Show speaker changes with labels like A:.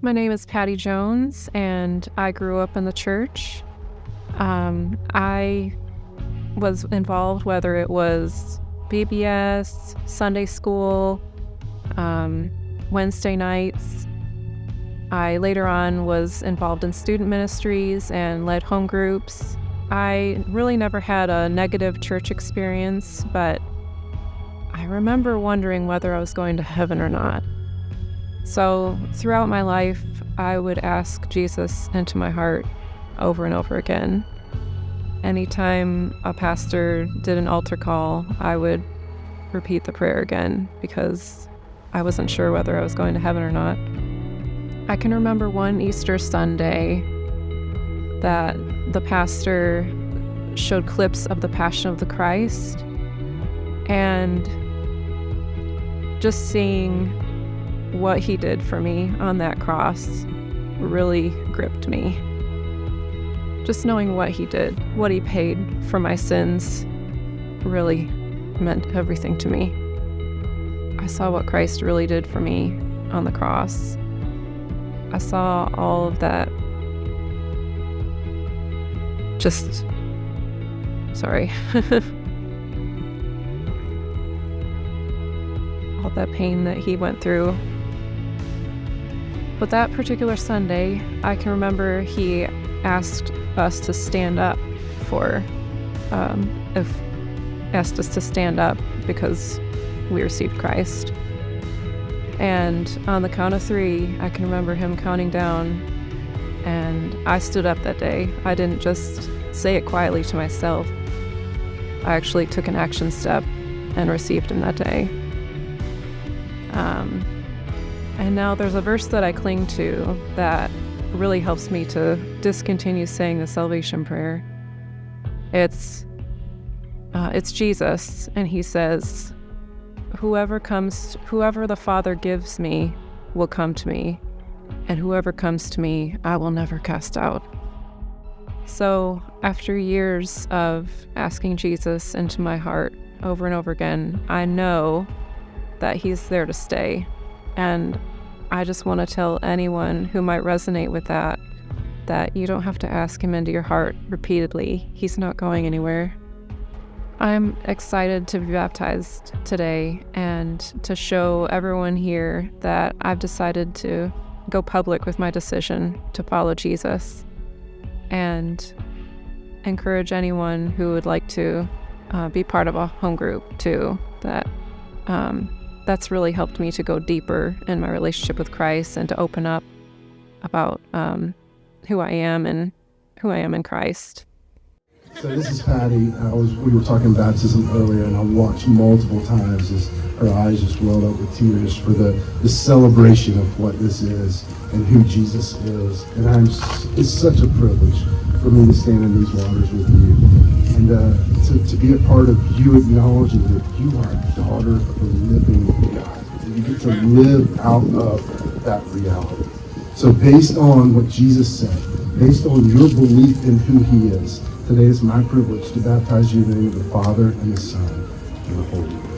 A: My name is Patty Jones, and I grew up in the church. I was involved, whether it was BBS, Sunday school, Wednesday nights. I later on was involved in student ministries and led home groups. I really never had a negative church experience, but I remember wondering whether I was going to heaven or not. So throughout my life, I would ask Jesus into my heart over and over again. Anytime a pastor did an altar call, I would repeat the prayer again because I wasn't sure whether I was going to heaven or not. I can remember one Easter Sunday that the pastor showed clips of the Passion of the Christ, and just seeing what he did for me on that cross really gripped me. Just knowing what he did, what he paid for my sins, really meant everything to me. I saw what Christ really did for me on the cross. I saw all of that. All that pain that he went through. But that particular Sunday, I can remember he asked us to stand up because we received Christ. And on the count of 3, I can remember him counting down, and I stood up that day. I didn't just say it quietly to myself. I actually took an action step and received him that day. And now there's a verse that I cling to that really helps me to discontinue saying the salvation prayer. It's Jesus, and he says, whoever the Father gives me will come to me, and whoever comes to me, I will never cast out. So after years of asking Jesus into my heart over and over again, I know that he's there to stay. And I just want to tell anyone who might resonate with that you don't have to ask him into your heart repeatedly. He's not going anywhere. I'm excited to be baptized today and to show everyone here that I've decided to go public with my decision to follow Jesus, and encourage anyone who would like to be part of a home group too. That's really helped me to go deeper in my relationship with Christ and to open up about who I am and who I am in Christ.
B: So this is Patty. We were talking baptism earlier, and I watched multiple times as her eyes just welled up with tears for the celebration of what this is and who Jesus is. And it's such a privilege for me to stand in these waters with you, and to be a part of you acknowledging that you are a daughter of the living God. And you get to live out of that reality. So based on what Jesus said, based on your belief in who he is, today is my privilege to baptize you in the name of the Father and the Son and the Holy Spirit.